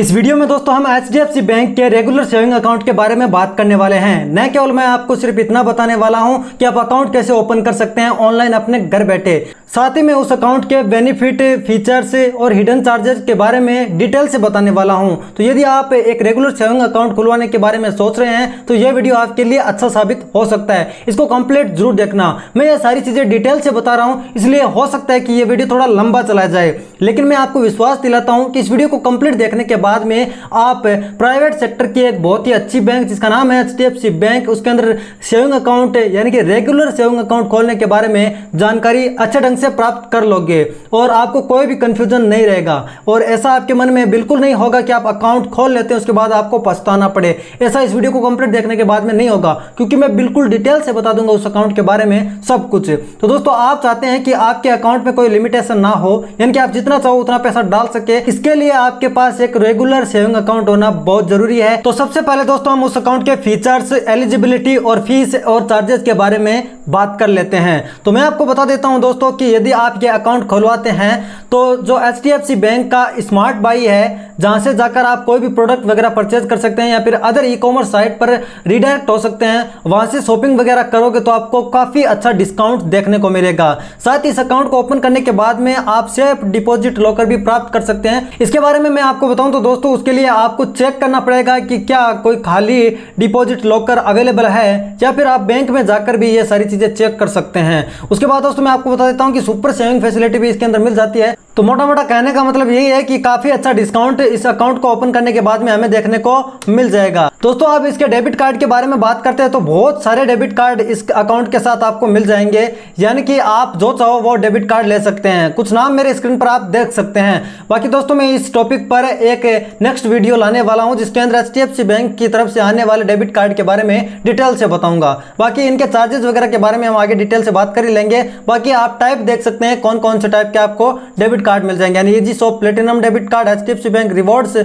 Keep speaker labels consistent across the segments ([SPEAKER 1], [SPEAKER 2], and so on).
[SPEAKER 1] इस वीडियो में दोस्तों हम HDFC बैंक के रेगुलर सेविंग अकाउंट के बारे में बात करने वाले हैं। न केवल मैं आपको सिर्फ इतना बताने वाला हूं कि आप अकाउंट कैसे ओपन कर सकते हैं ऑनलाइन अपने घर बैठे, साथ ही मैं उस अकाउंट के बेनिफिट, फीचर्स और हिडन चार्जेस के बारे में डिटेल से बताने वाला हूं। तो यदि आप एक रेगुलर सेविंग अकाउंट खुलवाने के बारे में सोच रहे हैं तो यह वीडियो आपके लिए अच्छा साबित हो सकता है। इसको कंप्लीट जरूर देखना। मैं ये सारी चीजें डिटेल से बता रहा हूं, इसलिए हो सकता है कि ये वीडियो थोड़ा लंबा चला जाए, लेकिन मैं आपको विश्वास दिलाता हूं कि इस वीडियो को कंप्लीट देखने के बाद में आप प्राइवेट सेक्टर की एक बहुत ही अच्छी बैंक जिसका नाम है HDFC बैंक, उसके अंदर सेविंग अकाउंट यानी कि रेगुलर सेविंग अकाउंट खोलने के बारे में जानकारी अच्छे ढंग से प्राप्त कर लोगे और आपको कोई भी कंफ्यूजन नहीं रहेगा। और ऐसा आपके मन में बिल्कुल नहीं होगा कि आप अकाउंट खोल लेते हैं उसके बाद आपको पछताना पड़े। ऐसा इस वीडियो को कंप्लीट देखने के बाद में नहीं होगा, क्योंकि मैं बिल्कुल डिटेल से बता दूंगा उस अकाउंट के बारे में सब कुछ। तो दोस्तों, आप चाहते हैं कि आपके अकाउंट में कोई लिमिटेशन ना हो, यानी कि आप जितना चाहो उतना पैसा डाल सके, इसके लिए आपके पास एक रेगुलर सेविंग अकाउंट होना बहुत जरूरी है। तो सबसे पहले दोस्तों हम उस अकाउंट के फीचर्स, एलिजिबिलिटी और फीस और चार्जेस के बारे में बात कर लेते हैं। तो मैं आपको बता देता हूं दोस्तों कि यदि आप ये अकाउंट खुलवाते हैं तो जो HDFC बैंक का स्मार्ट बाई है, जहां से जाकर आप कोई भी प्रोडक्ट वगैरह परचेज कर सकते हैं या फिर अदर ई-कॉमर्स साइट पर रिडायरेक्ट हो सकते हैं, वहां से शॉपिंग वगैरह करोगे तो आपको काफी अच्छा डिस्काउंट देखने को मिलेगा। साथ ही इस अकाउंट को ओपन करने के बाद में आप सेफ डिपॉजिट लॉकर भी प्राप्त कर सकते हैं। इसके बारे में मैं आपको बताऊं तो दोस्तों, उसके लिए आपको चेक करना पड़ेगा कि क्या कोई खाली डिपॉजिट लॉकर अवेलेबल है, या फिर आप बैंक में जाकर भी ये सारी चीजें चेक कर सकते हैं। उसके बाद दोस्तों मैं आपको बता देता हूं कि सुपर सेविंग फैसिलिटी भी इसके अंदर मिल जाती है। तो मोटा मोटा कहने का मतलब यही है कि काफी अच्छा डिस्काउंट इस अकाउंट को ओपन करने के बाद में हमें देखने को मिल जाएगा। दोस्तों, आप इसके डेबिट कार्ड के बारे में बात करते हैं तो बहुत सारे डेबिट कार्ड इस अकाउंट के साथ आपको मिल जाएंगे, यानी कि आप जो चाहो वो डेबिट कार्ड ले सकते हैं। कुछ नाम मेरे स्क्रीन पर आप देख सकते हैं। बाकी दोस्तों, मैं इस टॉपिक पर एक नेक्स्ट वीडियो लाने वाला हूं जिसके अंदर HDFC बैंक की तरफ से आने वाले डेबिट कार्ड के बारे में डिटेल से बताऊंगा। बाकी इनके चार्जेस वगैरह के बारे में हम आगे डिटेल से बात कर ही लेंगे। बाकी आप टाइप देख सकते हैं कौन कौन से टाइप के आपको डेबिट कार्ड मिल जाएंगे, यानी easy shop platinum debit card, HDFC bank rewards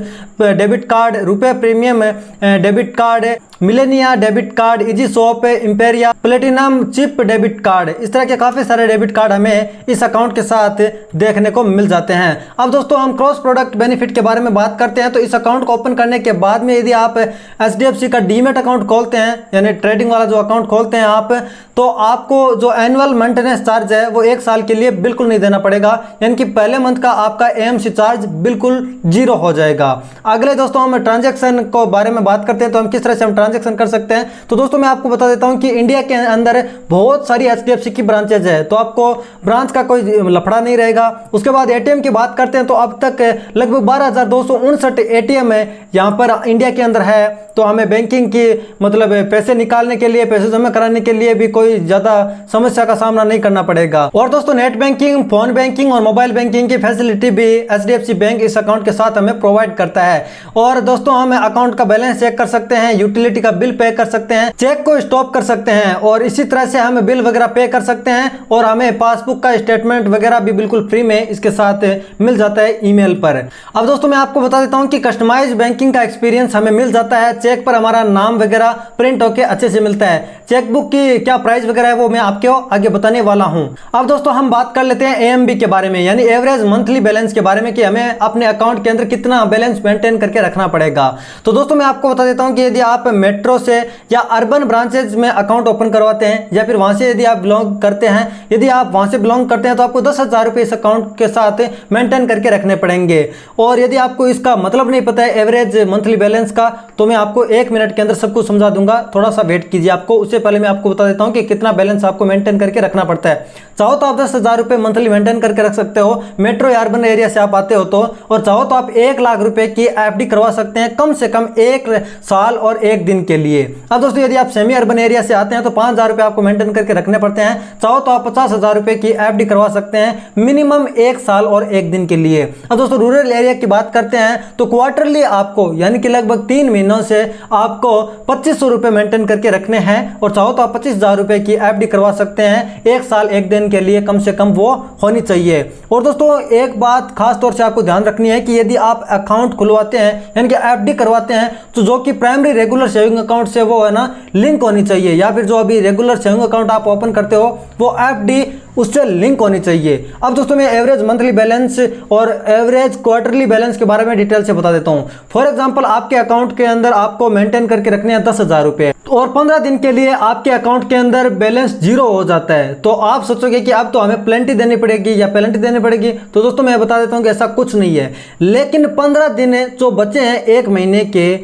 [SPEAKER 1] debit card, RuPay premium debit card, Millennia debit card, easy shop, Imperia, platinum chip debit card. इस तरह के काफी सारे डेबिट कार्ड हमें इस अकाउंट के साथ देखने को मिल जाते हैं। अब दोस्तों हम क्रॉस प्रोडक्ट बेनिफिट के बारे में बात करते हैं। तो इस अकाउंट को ओपन करने के बाद में यदि आप HDFC का डीमेट अकाउंट खोलते हैं, यानी ट्रेडिंग वाला जो अकाउंट खोलते हैं आप, तो आपको जो एनुअल मेंटेनेंस चार्ज है वो 1 साल के लिए बिल्कुल नहीं देना पड़ेगा, यानी कि पहले मंथ का आपका AMC चार्ज बिल्कुल 0 हो जाएगा। अगले दोस्तों हम ट्रांजैक्शन को बारे में बात करते हैं, तो हम किस तरह से हम ट्रांजैक्शन कर सकते हैं। तो दोस्तों मैं आपको बता देता हूं कि इंडिया के अंदर बहुत सारी HDFC की ब्रांचेज है, तो आपको ब्रांच का कोई लफड़ा नहीं रहेगा। उसके बाद ATM की बात करते हैं तो अब तक लगभग 12,259 ATM है यहाँ पर इंडिया के अंदर है। तो हमें बैंकिंग की मतलब पैसे निकालने के लिए, पैसे जमा कराने के लिए भी कोई ज्यादा समस्या का सामना नहीं करना पड़ेगा। और दोस्तों नेट बैंकिंग, फोन बैंकिंग और मोबाइल बैंकिंग की फैसिलिटी भी HDFC बैंक इस अकाउंट के साथ हमें प्रोवाइड करता है। और दोस्तों हम अकाउंट का बैलेंस चेक कर सकते हैं, यूटिलिटी का बिल पे कर सकते हैं, चेक को स्टॉप कर सकते हैं, और इसी तरह से हम बिल वगैरह पे कर सकते हैं। और हमें पासबुक का स्टेटमेंट वगैरह भी बिल्कुल फ्री में इसके साथ मिल जाता है ईमेल पर। अब दोस्तों मैं आपको बता देता हूं कि कस्टमाइज बैंकिंग का एक्सपीरियंस हमें मिल जाता है। चेक पर हमारा नाम वगैरह प्रिंट होके अच्छे से मिलता है। चेकबुक की क्या प्राइस वगैरह है वो मैं आपको आगे बताने वाला हूं। अब दोस्तों हम बात कर लेते हैं AMB के बारे में, यानी एवरेज मंथली बैलेंस के बारे में, कि हमें अपने अकाउंट के अंदर कितना बैलेंस मेंटेन करके रखना पड़ेगा। तो दोस्तों मैं आपको बता देता हूं कि यदि आप मेट्रो से या अर्बन ब्रांचेज में अकाउंट ओपन करवाते हैं, या फिर वहां से यदि आप बिलोंग करते हैं, यदि आप वहां से बिलोंग करते हैं तो आपको 10,000 रुपए इस अकाउंट के साथ मेंटेन करके रखने पड़ेंगे। और यदि आपको इसका मतलब नहीं पता है एवरेज मंथली बैलेंस का, तो मैं आपको 1 मिनट के अंदर सब कुछ समझा दूंगा, थोड़ा सा वेट कीजिए। आपको उससे पहले मैं आपको बता देता हूं कि कितना बैलेंस आपको मेंटेन करके रखना पड़ता है। चाहो तो आप 10,000 रुपए मंथली मेंटेन करके रख सकते हो, मेट्रो या अर्बन एरिया से आप आते हो तो। और चाहो तो आप 1 लाख रुपए की FD करवा सकते हैं, कम से कम 1 साल और 1 दिन के लिए। अब दोस्तों यदि आप सेमी अर्बन एरिया से आते हैं तो 5,000 रुपए आपको मेंटेन करके रखने पड़ते हैं। चाहो तो आप 50,000 रुपए की FD करवा सकते हैं, मिनिमम 1 साल और 1 दिन के लिए। अब दोस्तों रूरल एरिया की बात करते हैं तो क्वार्टरली आपको, यानी कि लगभग 3 महीनों से आपको 2500 रुपए मेंटेन करके रखने हैं। और चाहो तो आप 25,000 रुपए की FD करवा सकते हैं, 1 साल 1 दिन के लिए कम से कम वो होनी चाहिए। और दोस्तों एक बात खास तौर से आपको ध्यान रखनी है कि यदि आप अकाउंट खुलवाते हैं यानी कि FD करवाते हैं, तो जो कि प्राइमरी रेगुलर सेविंग अकाउंट से वो है ना लिंक होनी चाहिए, या फिर जो अभी रेगुलर सेविंग अकाउंट आप ओपन करते हो वो FD उससे लिंक होनी चाहिए। अब दोस्तों मैं एवरेज मंथली बैलेंस और एवरेज क्वार्टरली बैलेंस के बारे में डिटेल से बता देता हूँ। फॉर एग्जांपल आपके अकाउंट के अंदर आपको मेंटेन करके रखने हैं 10,000 रुपए और 15 दिन के लिए आपके अकाउंट के अंदर बैलेंस 0 हो जाता है, तो आप सोचोगे कि अब तो हमें पेनल्टी देनी पड़ेगी या पेनल्टी देनी पड़ेगी। तो दोस्तों मैं बता देता हूँ कि ऐसा कुछ नहीं है, लेकिन 15 दिन जो बचे हैं एक महीने के,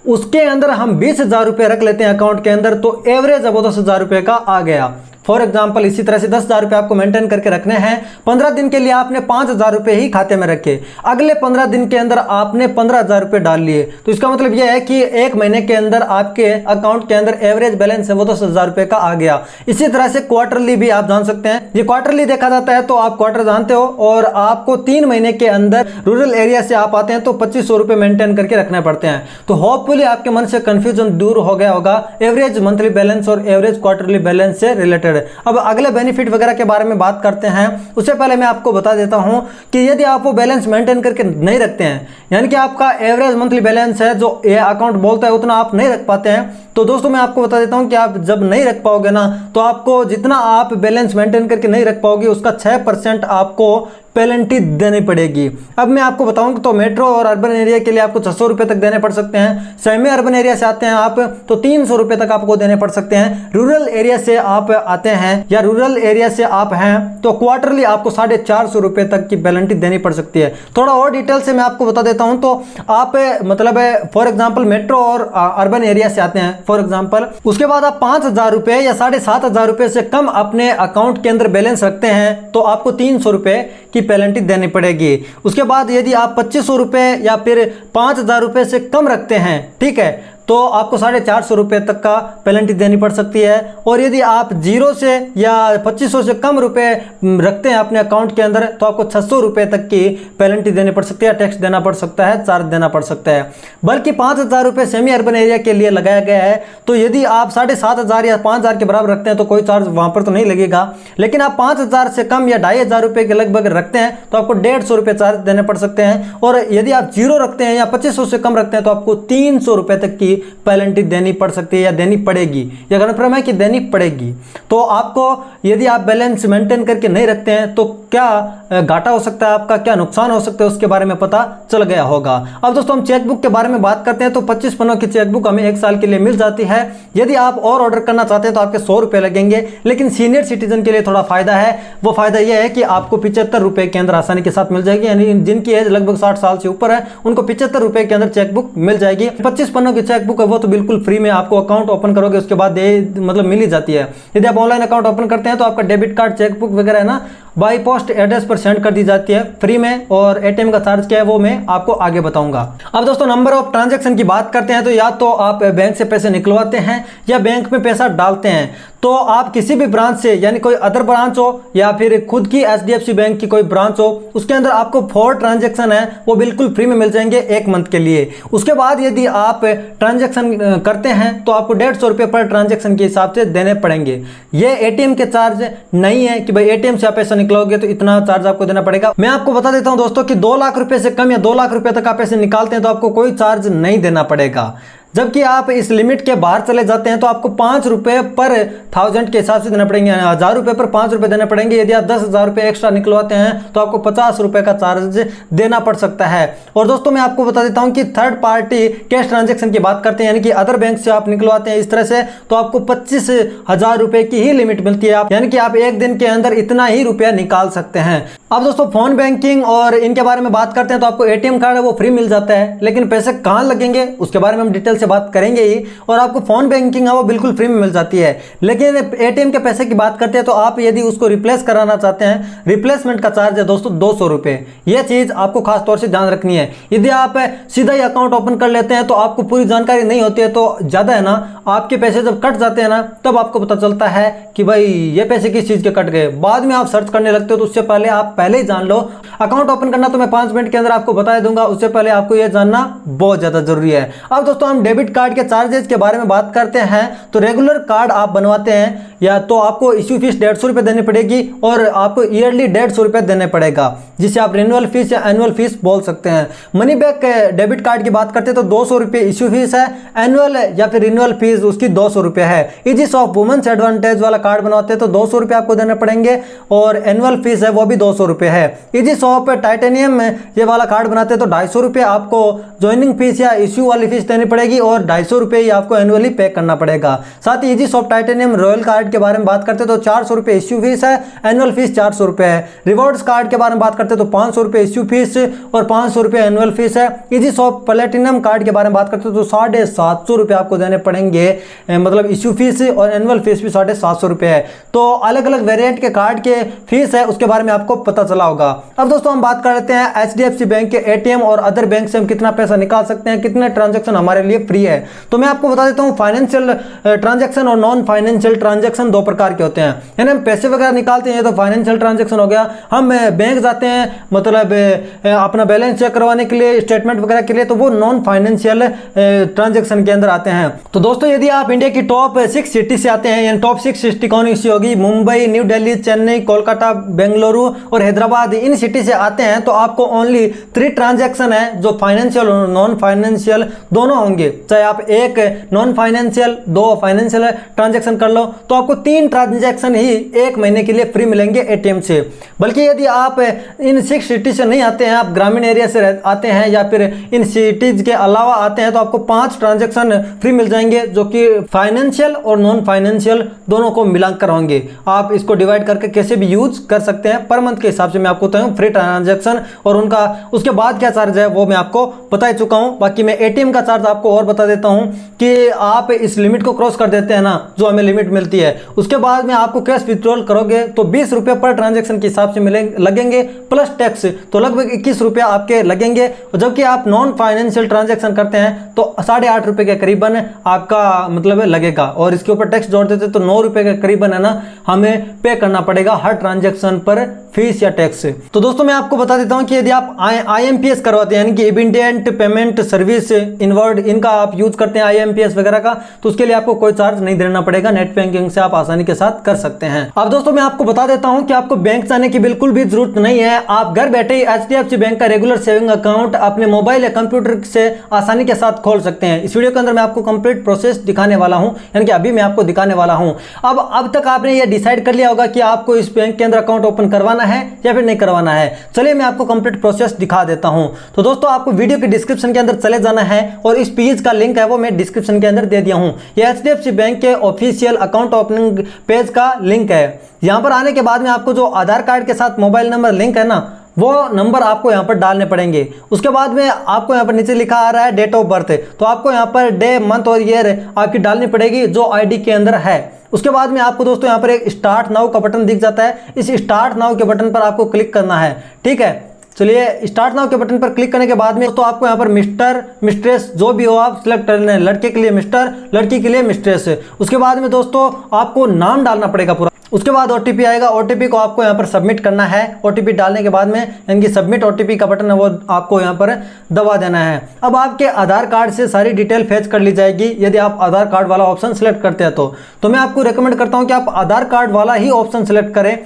[SPEAKER 1] उसके अंदर हम 20,000 रुपये रख लेते हैं अकाउंट के अंदर, तो एवरेज अब 10,000 रुपये का आ गया। फॉर एग्जाम्पल इसी तरह से 10,000 रुपये आपको मेंटेन करके रखने हैं। 15 दिन के लिए आपने 5,000 रुपये ही खाते में रखे, अगले 15 दिन के अंदर आपने 15,000 रुपये डाल लिए, तो इसका मतलब यह है कि एक महीने के अंदर आपके अकाउंट के अंदर एवरेज बैलेंस है वो 10,000 रुपये का आ गया। इसी तरह से क्वार्टरली भी आप जान सकते हैं। ये क्वार्टरली देखा जाता है तो आप क्वार्टर जानते हो, और आपको 3 महीने के अंदर रूरल एरिया से आप आते हैं तो 2,500 रुपये मेंटेन करके रखने पड़ते हैं। तो होपफुली आपके मन से कंफ्यूजन दूर हो गया होगा एवरेज मंथली बैलेंस और एवरेज क्वार्टरली बैलेंस से रिलेटेड। अब अगले बेनिफिट वगैरह के बारे में बात करते हैं, उससे पहले मैं आपको बता देता हूं कि यदि आप वो बैलेंस मेंटेन करके नहीं रखते हैं, यानी कि आपका एवरेज मंथली बैलेंस है जो ये अकाउंट बोलता है उतना आप नहीं रख पाते हैं, तो दोस्तों मैं आपको बता देता हूं कि आप जब नहीं रख पाओगे ना, तो आपको जितना आप बैलेंस मेंटेन करके नहीं रख पाओगे उसका 6% आपको पेनल्टी देनी पड़ेगी। अब मैं आपको बताऊं तो मेट्रो और अर्बन एरिया के लिए आपको 600 रुपये तक देने पड़ सकते हैं। सेमी अर्बन एरिया से आते हैं आप तो 300 रुपये तक आपको देने पड़ सकते हैं। रूरल एरिया से आप आते हैं या रूरल एरिया से आप हैं तो क्वार्टरली आपको 450 रुपये तक की पेनल्टी देनी पड़ सकती है। थोड़ा और डिटेल से मैं आपको बता देता हूं, तो आप मतलब फॉर एग्जाम्पल मेट्रो और अर्बन एरिया से आते हैं फॉर एग्जाम्पल, उसके बाद आप 5,000 रुपये या 7,500 रुपये से कम अपने अकाउंट के अंदर बैलेंस रखते हैं तो आपको 300 रुपये की पेनल्टी देनी पड़ेगी। उसके बाद यदि आप 2,500 रुपये या फिर 5,000 रुपये से कम रखते हैं, ठीक है, तो आपको 450 रुपये तक का पेनल्टी देनी पड़ सकती है। और यदि आप 0 से या 2,500 से कम रुपए रखते हैं अपने अकाउंट के अंदर तो आपको 600 रुपये तक की पेनल्टी देनी पड़ सकती है, टैक्स देना पड़ सकता है, चार्ज देना पड़ सकता है। बल्कि 5,000 रुपये सेमी अर्बन एरिया के लिए लगाया गया है, तो यदि आप 7,500 या 5,000 के बराबर रखते हैं तो कोई चार्ज वहाँ पर तो नहीं लगेगा, लेकिन आप 5,000 से कम या 2,500 रुपये के लगभग रखते हैं तो आपको 150 रुपये चार्ज देने पड़ सकते हैं। और यदि आप 0 रखते हैं या 2,500 से कम रखते हैं तो आपको 300 रुपये तक की पेनल्टी देनी पड़ सकती है या देनी पड़ेगी, या कन्फर्म है कि देनी पड़ेगी। तो आपको यदि आप बैलेंस मेंटेन करके नहीं रखते हैं तो क्या घाटा हो सकता है आपका, क्या नुकसान हो सकता है उसके बारे में पता चल गया होगा। अब दोस्तों हम चेकबुक के बारे में बात करते हैं तो 25 पन्नों की चेकबुक हमें 1 साल के लिए मिल जाती है। यदि आप और ऑर्डर करना चाहते हैं तो आपके 100 रुपये लगेंगे, लेकिन सीनियर सिटीजन के लिए थोड़ा फायदा है। वो फायदा यह है कि आपको 75 रुपये के अंदर आसानी के साथ मिल जाएगी, यानी जिनकी एज लगभग 60 साल से ऊपर है उनको 75 रुपये के अंदर चेकबुक मिल जाएगी। 25 पन्नों की चेकबुक है वो तो बिल्कुल फ्री में आपको अकाउंट ओपन करोगे उसके बाद मतलब मिल ही जाती है। यदि आप ऑनलाइन अकाउंट ओपन करते हैं तो आपका डेबिट कार्ड चेकबुक वगैरह है ना बाई पोस्ट एड्रेस पर सेंड कर दी जाती है फ्री में, और एटीएम का चार्ज क्या है वो मैं आपको आगे बताऊंगा। अब दोस्तों नंबर ऑफ ट्रांजैक्शन की बात करते हैं तो या तो आप बैंक से पैसे निकलवाते हैं या बैंक में पैसा डालते हैं, तो आप किसी भी ब्रांच से, यानी कोई अदर ब्रांच हो या फिर खुद की HDFC बैंक की कोई ब्रांच हो, उसके अंदर आपको 4 ट्रांजैक्शन है वो बिल्कुल फ्री में मिल जाएंगे 1 मंथ के लिए। उसके बाद यदि आप ट्रांजैक्शन करते हैं तो आपको 150 रुपये पर ट्रांजैक्शन के हिसाब से देने पड़ेंगे। ये एटीएम के चार्ज नहीं है कि भाई एटीएम से आप पैसा निकलोगे तो इतना चार्ज आपको देना पड़ेगा। मैं आपको बता देता हूं दोस्तों कि 2 लाख रुपए से कम या 2 लाख रुपए तक आप पैसे निकालते हैं तो आपको कोई चार्ज नहीं देना पड़ेगा। जबकि आप इस लिमिट के बाहर चले जाते हैं तो आपको 5 रुपये पर 1000 के हिसाब से देना पड़ेंगे, 1000 रुपये पर 5 रुपये देने पड़ेंगे। यदि आप 10,000 रुपये एक्स्ट्रा निकलवाते हैं तो आपको 50 रुपये का चार्ज देना पड़ सकता है। और दोस्तों मैं आपको बता देता हूं कि थर्ड पार्टी कैश ट्रांजैक्शन की बात करते हैं, यानी कि अदर बैंक से आप निकलवाते हैं इस तरह से, तो आपको 25,000 रुपये की ही लिमिट मिलती है, यानी कि आप एक दिन के अंदर इतना ही रुपया निकाल सकते हैं। अब दोस्तों फोन बैंकिंग और इनके बारे में बात करते हैं तो आपको एटीएम कार्ड है वो फ्री मिल जाता है, लेकिन पैसे कहाँ लगेंगे उसके बारे में हम डिटेल से बात करेंगे ही। और आपको फोन बैंकिंग है वो बिल्कुल फ्री में मिल जाती है, लेकिन एटीएम के पैसे की बात करते हैं तो आप यदि उसको रिप्लेस कराना चाहते हैं, रिप्लेसमेंट का चार्ज है दोस्तों 200 रुपये। यह चीज आपको खास तौर से ध्यान रखनी है। यदि आप सीधा ही अकाउंट ओपन कर लेते हैं तो आपको पूरी जानकारी नहीं होती है, तो ज्यादा है ना आपके पैसे जब कट जाते हैं ना तब आपको पता चलता है कि भाई ये पैसे किस चीज के कट गए। बाद में आप सर्च करने लगते हो तो उससे पहले आप पहले ही जान लो। अकाउंट ओपन करना तो मैं 5 मिनट के अंदर आपको बता दूंगा, उससे पहले आपको यह जानना बहुत ज्यादा जरूरी है। अब दोस्तों हम डेबिट कार्ड के चार्जेस के बारे में बात करते हैं। तो रेगुलर कार्ड आप बनवाते हैं या तो आपको इश्यू फीस 150 रुपये देनी पड़ेगी और आपको ईयरली 150 रुपये देने पड़ेगा, जिसे आप रिन्यूअल फीस या एनुअल फीस बोल सकते हैं। मनी बैक डेबिट कार्ड की बात करते हैं तो 200 रुपये इश्यू फीस है, एनुअल या फिर रिन्यूअल फीस उसकी 200 रुपये है। इजी शॉप वुमेन्स एडवांटेज वाला कार्ड बनवाते हैं तो 200 रुपये आपको देने पड़ेंगे और एनुअल फीस है वो भी 200 रुपये है। इजी शॉप टाइटेनियम ये वाला कार्ड बनाते हैं तो 250 रुपये आपको ज्वाइनिंग फीस या इश्यू वाली फीस देनी पड़ेगी और 250 रुपये ही आपको एनुअली पे करना पड़ेगा। साथ ही easy shop titanium royal card के बारे में बात करते हैं तो 400 रुपये इश्यू फीस है, एनुअल फीस 400 रुपये है। रिवॉर्ड्स कार्ड के बारे में बात करते हैं तो 500 रुपये इश्यू फीस और 500 रुपये एनुअल फीस है। इजी शॉप प्लेटिनम कार्ड के बारे में बात करते हैं तो 750 रुपये आपको देने पड़ेंगे, मतलब इश्यू फीस और एनुअल फीस भी 750 रुपये है। तो अलग अलग वेरिएंट के कार्ड के फीस है उसके बारे में आपको पता चला होगा। अब दोस्तों हम बात कर लेते हैं HDFC बैंक के ATM और अदर बैंक से हम कितना पैसा निकाल सकते हैं, कितने ट्रांजैक्शन हमारे लिए फ्री है। तो मैं आपको बता देता हूँ, फाइनेंशियल ट्रांजैक्शन और नॉन फाइनेंशियल ट्रांजैक्शन दो प्रकार के होते हैं। यानी हम पैसे वगैरह निकालते हैं तो फाइनेंशियल ट्रांजैक्शन हो गया, हम बैंक जाते हैं मतलब अपना बैलेंस चेक करवाने के लिए, स्टेटमेंट वगैरह के लिए, तो वो नॉन फाइनेंशियल ट्रांजैक्शन के अंदर आते हैं। तो दोस्तों यदि आप इंडिया की टॉप 6 सिटी से आते हैं, यानी टॉप 6 सिटी कौन सी होगी, मुंबई, न्यू दिल्ली, चेन्नई, कोलकाता, बेंगलुरु और हैदराबाद, इन सिटी से आते हैं तो आपको ओनली 3 ट्रांजैक्शन है जो फाइनेंशियल और नॉन फाइनेंशियल दोनों होंगे। चाहे आप एक नॉन फाइनेंशियल 2 फाइनेंशियल ट्रांजैक्शन कर लो तो आपको 3 ट्रांजैक्शन ही 1 महीने के लिए फ्री मिलेंगे ATM से। बल्कि यदि आप इन 6 सिटी से नहीं आते हैं, आप ग्रामीण एरिया से आते हैं या फिर इन सिटीज के अलावा आते हैं तो आपको 5 ट्रांजैक्शन फ्री मिल जाएंगे जो कि फाइनेंशियल और नॉन फाइनेंशियल दोनों को मिलाकर होंगे। आप इसको डिवाइड करके कैसे भी यूज कर सकते हैं, पर मंथ के हिसाब से मैं आपको बताऊं फ्री ट्रांजैक्शन और उनका उसके बाद क्या चार्ज है वो मैं आपको बता ही चुका हूं। बाकी मैं ATM का चार्ज आपको और बता देता हूं कि आप इस लिमिट को क्रॉस कर देते हैं ना, जो हमें लिमिट मिलती है, उसके बाद में आपको कैश विड्रॉल करोगे तो 20 रुपये पर ट्रांजैक्शन के हिसाब से लगेंगे प्लस टैक्स, तो लगभग 21 रुपये आपके लगेंगे। जबकि आप नॉन फाइनेंशियल ट्रांजैक्शन करते हैं तो 8.5 रुपये के करीबन आपका मतलब लगेगा और इसके ऊपर टैक्स जोड़ देते तो 9 रुपये के करीबन है ना हमें पे करना पड़ेगा हर ट्रांजैक्शन पर फीस या टैक्स। तो दोस्तों मैं आपको बता देता हूं कि यदि आप IMPS करवाते हैं, यानी कि इमीडिएट पेमेंट सर्विस इनवर्ड, इनका आप यूज करते हैं IMPS वगैरह का, तो उसके लिए आपको कोई चार्ज नहीं देना पड़ेगा, नेट बैंकिंग से आप आसानी के साथ कर सकते हैं। अब दोस्तों मैं आपको बता देता हूं कि आपको बैंक जाने की बिल्कुल भी जरूरत नहीं है, आप घर बैठे ही HDFC बैंक का रेगुलर सेविंग अकाउंट अपने मोबाइल या कंप्यूटर से आसानी के साथ खोल सकते हैं। इस वीडियो के अंदर मैं आपको कंप्लीट प्रोसेस दिखाने वाला हूं, यानी कि अभी मैं आपको दिखाने वाला हूं। अब तक आपने ये डिसाइड कर लिया होगा कि आपको इस बैंक के अंदर अकाउंट ओपन करवाना है या फिर नहीं करवाना है। चलिए मैं आपको कंप्लीट प्रोसेस दिखा देता हूं। तो दोस्तों आपको वीडियो के डिस्क्रिप्शन के अंदर चले जाना है और इस पेज का लिंक है वो मैं डिस्क्रिप्शन के अंदर दे दिया हूं। ये HDFC बैंक के ऑफिशियल अकाउंट ओपनिंग पेज का लिंक है। यहां पर आने के बाद में आपको जो आधार कार्ड के साथ मोबाइल नंबर लिंक है ना, वो नंबर आपको यहाँ पर डालने पड़ेंगे। उसके बाद में आपको यहाँ पर नीचे लिखा आ रहा है डेट ऑफ बर्थ, तो आपको यहाँ पर डे, मंथ और ईयर आपकी डालनी पड़ेगी जो ID के अंदर है। उसके बाद में आपको दोस्तों यहाँ पर एक स्टार्ट नाउ का बटन दिख जाता है, इस स्टार्ट नाउ के बटन पर आपको क्लिक करना है। ठीक है, चलिए स्टार्ट नाउ के बटन पर क्लिक करने के बाद में तो आपको यहाँ पर मिस्टर, मिस्ट्रेस जो भी हो आप सिलेक्ट कर लें, लड़के के लिए मिस्टर, लड़की के लिए मिस्ट्रेस। उसके बाद में दोस्तों आपको नाम डालना पड़ेगा पूरा। उसके बाद OTP आएगा, OTP को आपको यहाँ पर सबमिट करना है। OTP डालने के बाद में यानी कि सबमिट OTP का बटन है वो आपको यहाँ पर दबा देना है। अब आपके आधार कार्ड से सारी डिटेल फेच कर ली जाएगी यदि आप आधार कार्ड वाला ऑप्शन सेलेक्ट करते हैं तो मैं आपको रेकमेंड करता हूँ कि आप आधार कार्ड वाला ही ऑप्शन सेलेक्ट करें,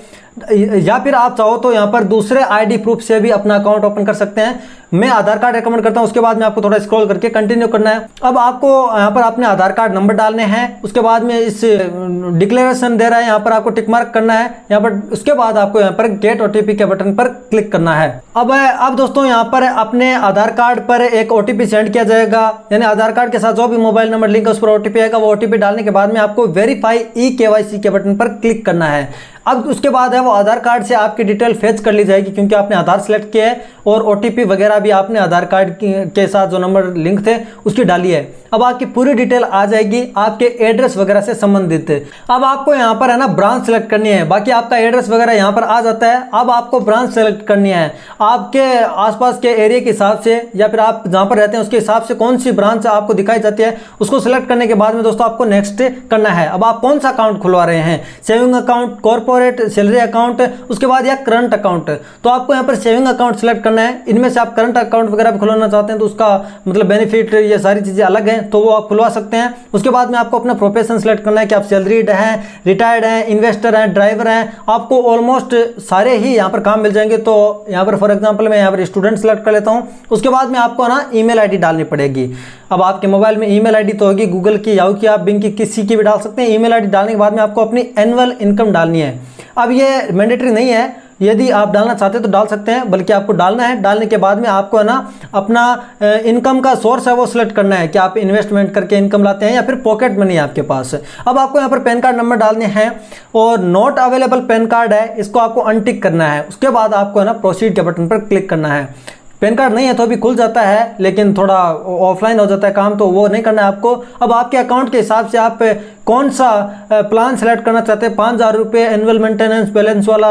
[SPEAKER 1] या फिर आप चाहो तो यहाँ पर दूसरे ID प्रूफ से भी अपना अकाउंट ओपन कर सकते हैं। मैं आधार कार्ड रेकमेंड करता हूं। उसके बाद में आपको थोड़ा स्क्रॉल करके कंटिन्यू करना है। अब आपको यहाँ पर अपने आधार कार्ड नंबर डालने हैं। उसके बाद में इस डिक्लेरेशन दे रहा है, यहाँ पर आपको टिक मार्क करना है यहाँ पर। उसके बाद आपको यहाँ पर गेट OTP के बटन पर क्लिक करना है। अब दोस्तों यहाँ पर अपने आधार कार्ड पर एक OTP सेंड किया जाएगा, यानी आधार कार्ड के साथ जो भी मोबाइल नंबर लिंक है उस पर OTP आएगा। वो OTP डालने के बाद में आपको वेरीफाई eKYC के बटन पर क्लिक करना है। अब उसके बाद है वो आधार कार्ड से आपकी डिटेल फेच कर ली जाएगी, क्योंकि आपने आधार सेलेक्ट किया है और OTP वगैरह भी आपने आधार कार्ड के साथ जो नंबर लिंक थे उसकी डाली है। अब आपकी पूरी डिटेल आ जाएगी आपके एड्रेस वगैरह से संबंधित। अब आपको यहाँ पर है ना ब्रांच सेलेक्ट करनी है, बाकी आपका एड्रेस वगैरह यहाँ पर आ जाता है। अब आपको ब्रांच सेलेक्ट करनी है आपके आसपास के एरिया के हिसाब से, या फिर आप जहाँ पर रहते हैं उसके हिसाब से कौन सी ब्रांच आपको दिखाई जाती है। उसको सिलेक्ट करने के बाद में दोस्तों आपको नेक्स्ट करना है। अब आप कौन सा अकाउंट खुलवा रहे हैं, saving account, corporate corporate salary account, उसके बाद या करंट अकाउंट। तो आपको यहाँ पर सेविंग अकाउंट सेलेक्ट करना है। इनमें से आप करंट अकाउंट वगैरह भी खुलवाना चाहते हैं तो उसका मतलब बेनिफिट ये सारी चीज़ें अलग हैं, तो वो आप खुलवा सकते हैं। उसके बाद में आपको अपना प्रोफेशन सेलेक्ट करना है कि आप सैलरीड हैं, रिटायर्ड हैं, इन्वेस्टर हैं, ड्राइवर हैं। आपको ऑलमोस्ट सारे ही यहाँ पर काम मिल जाएंगे। तो यहाँ पर फॉर एग्जाम्पल मैं यहाँ पर स्टूडेंट सेलेक्ट कर लेता हूँ। उसके बाद में आपको ना ईमेल आईडी डालनी पड़ेगी। अब आपके मोबाइल में ईमेल आईडी तो होगी गूगल की, याहू की, आप बिंग की, किसी की भी डाल सकते हैं। ईमेल आईडी डालने के बाद में आपको अपनी एनुअल इनकम डालनी है। अब ये मैंडेटरी नहीं है, यदि आप डालना चाहते हैं तो डाल सकते हैं, बल्कि आपको डालना है। डालने के बाद में आपको है ना अपना इनकम का सोर्स है वो सिलेक्ट करना है कि आप इन्वेस्टमेंट करके इनकम लाते हैं या फिर पॉकेट मनी है आपके पास। अब आपको यहाँ पर पैन कार्ड नंबर डालने हैं और नॉट अवेलेबल पैन कार्ड है, इसको आपको अनटिक करना है। उसके बाद आपको है ना प्रोसीड के बटन पर क्लिक करना है। पैन कार्ड नहीं है तो अभी खुल जाता है, लेकिन थोड़ा ऑफलाइन हो जाता है काम, तो वो नहीं करना है आपको। अब आपके अकाउंट के हिसाब से आप कौन सा प्लान सेलेक्ट करना चाहते हैं, 5,000 रुपये एनुअल मेंटेनेंस बैलेंस वाला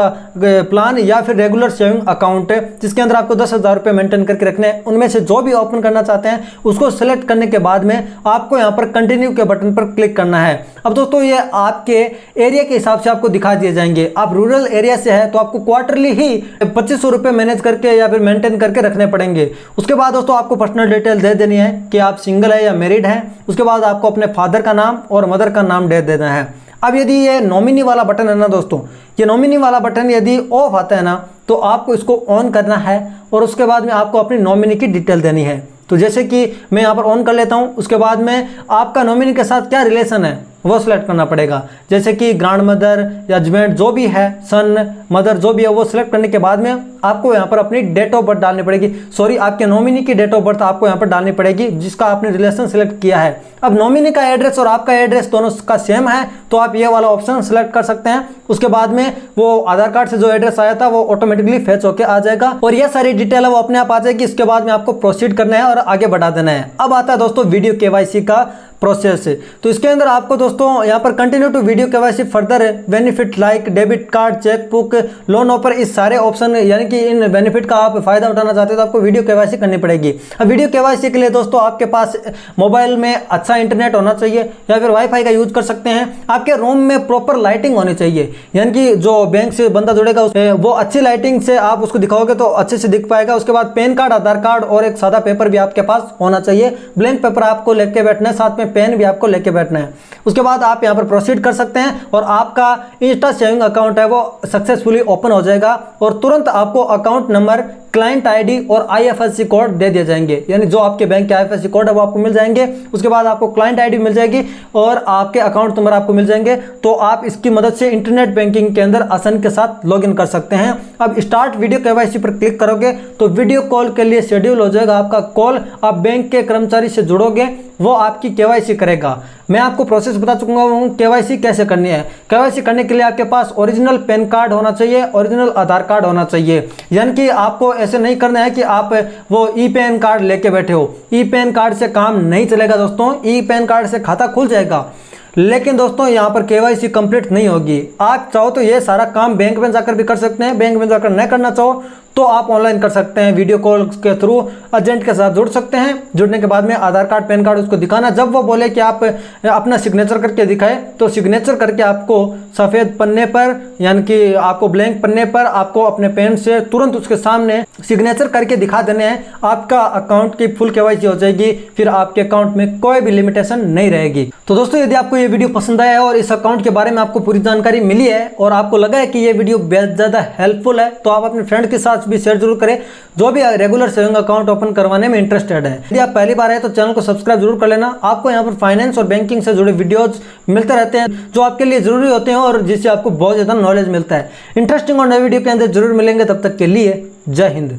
[SPEAKER 1] प्लान या फिर रेगुलर सेविंग अकाउंट जिसके अंदर आपको 10,000 रुपये मेंटेन करके रखने हैं। उनमें से जो भी ओपन करना चाहते हैं उसको सेलेक्ट करने के बाद में आपको यहाँ पर कंटिन्यू के बटन पर क्लिक करना है। अब दोस्तों ये आपके एरिया के हिसाब से आपको दिखा दिए जाएंगे। आप रूरल एरिया से है तो आपको क्वार्टरली ही 2,500 रुपये मैनेज करके या फिर मेंटेन करके रखने पड़ेंगे। उसके बाद दोस्तों आपको पर्सनल डिटेल दे देनी है कि आप सिंगल है या मैरिड है। उसके बाद आपको अपने फादर का नाम और मदर का नाम दे देना है। अब यदि ये नॉमिनी वाला बटन है ना दोस्तों, ये नॉमिनी वाला बटन यदि ऑफ आता है ना तो आपको इसको ऑन करना है और उसके बाद में आपको अपनी नॉमिनी की डिटेल देनी है। तो जैसे कि मैं यहाँ पर ऑन कर लेता हूँ। उसके बाद में आपका नॉमिनी के साथ क्या रिलेशन है वो सिलेक्ट करना पड़ेगा, जैसे कि ग्रैंड मदर या हस्बैंड जो भी है, सन मदर जो भी है, वो सिलेक्ट करने के बाद में आपको यहाँ पर अपनी डेट ऑफ बर्थ डालनी पड़ेगी। सॉरी, आपके नॉमिनी की डेट ऑफ बर्थ आपको यहाँ पर डालनी पड़ेगी जिसका आपने रिलेशन सिलेक्ट किया है। अब नॉमिनी का एड्रेस और आपका एड्रेस दोनों का सेम है तो आप ये वाला ऑप्शन सिलेक्ट कर सकते हैं। उसके बाद में वो आधार कार्ड से जो एड्रेस आया था वो ऑटोमेटिकली फेच होके आ जाएगा और ये सारी डिटेल है वो अपने आप आ जाएगी। इसके बाद में आपको प्रोसीड करना है और आगे बढ़ा देना है। अब आता है दोस्तों वीडियो केवाईसी का प्रोसेस। तो इसके अंदर आपको दोस्तों यहाँ पर continue to video KYC further benefit like debit card, chequebook, loan offer, इस सारे ऑप्शन यानी कि इन बेनिफिट का आप फायदा उठाना चाहते हो तो आपको वीडियो केवाईसी करनी पड़ेगी। अब वीडियो केवाईसी के लिए दोस्तों आपके पास मोबाइल में अच्छा इंटरनेट होना चाहिए या फिर वाईफाई का यूज कर सकते हैं। आपके रूम में प्रॉपर लाइटिंग होनी चाहिए, यानी कि जो बैंक से बंदा जुड़ेगा वो अच्छी लाइटिंग से आप उसको दिखाओगे तो अच्छे से दिख पाएगा। उसके बाद पैन कार्ड, आधार कार्ड और एक सादा पेपर भी आपके पास होना चाहिए। ब्लैंक पेपर आपको लेके बैठना है, साथ में पेन भी आपको लेके बैठना है। उसके बाद आप यहाँ पर प्रोसीड कर सकते हैं और आपका इंस्टा सेविंग अकाउंट है वो सक्सेसफुली ओपन हो जाएगा और तुरंत आपको अकाउंट नंबर, क्लाइंट आईडी और आईएफएससी कोड दे दिए जाएंगे, यानी जो आपके बैंक के आईएफएससी कोड है वो आपको मिल जाएंगे। उसके बाद आपको क्लाइंट आईडी मिल जाएगी और आपके अकाउंट नंबर आपको मिल जाएंगे। तो आप इसकी मदद से इंटरनेट बैंकिंग के अंदर आसानी के साथ लॉगिन कर सकते हैं। अब स्टार्ट वीडियो केवाईसी पर क्लिक करोगे तो वीडियो कॉल के लिए शेड्यूल हो जाएगा आपका कॉल। आप बैंक के कर्मचारी से जुड़ोगे, वो आपकी केवाईसी करेगा। मैं आपको प्रोसेस बता चुका हूँ केवाईसी कैसे करनी है। केवाईसी करने के लिए आपके पास ओरिजिनल पैन कार्ड होना चाहिए, ओरिजिनल आधार कार्ड होना चाहिए। यानी कि आपको ऐसे नहीं करना है कि आप वो ई पैन कार्ड लेके बैठे हो। ई पैन कार्ड से काम नहीं चलेगा दोस्तों। ई पैन कार्ड से खाता खुल जाएगा लेकिन दोस्तों यहाँ पर केवाईसी कंप्लीट नहीं होगी। आप चाहो तो ये सारा काम बैंक में जाकर भी कर सकते हैं, बैंक में जाकर नहीं करना चाहो तो आप ऑनलाइन कर सकते हैं। वीडियो कॉल के थ्रू एजेंट के साथ जुड़ सकते हैं। जुड़ने के बाद में आधार कार्ड, पैन कार्ड उसको दिखाना। जब वो बोले कि आप अपना सिग्नेचर करके दिखाएं तो सिग्नेचर करके आपको सफ़ेद पन्ने पर, यानी कि आपको ब्लैंक पन्ने पर आपको अपने पेन से तुरंत उसके सामने सिग्नेचर करके दिखा देने हैं। आपका अकाउंट की फुल केवाईसी हो जाएगी, फिर आपके अकाउंट में कोई भी लिमिटेशन नहीं रहेगी। तो दोस्तों यदि आपको ये वीडियो पसंद आया है और इस अकाउंट के बारे में आपको पूरी जानकारी मिली है और आपको लगा है कि ये वीडियो बेहद ज़्यादा हेल्पफुल है तो आप अपने फ्रेंड के साथ भी शेयर जरूर करें जो भी रेगुलर सेविंग अकाउंट ओपन करवाने में इंटरेस्टेड है। यदि आप पहली बार आए तो चैनल को सब्सक्राइब जरूर कर लेना। आपको यहाँ पर फाइनेंस और बैंकिंग से जुड़े वीडियोज मिलते रहते हैं जो आपके लिए जरूरी होते हैं और जिससे आपको बहुत ज़्यादा नॉलेज मिलता है। इंटरेस्टिंग और नए वीडियो के अंदर जरूर मिलेंगे। तब तक के लिए जय हिंद।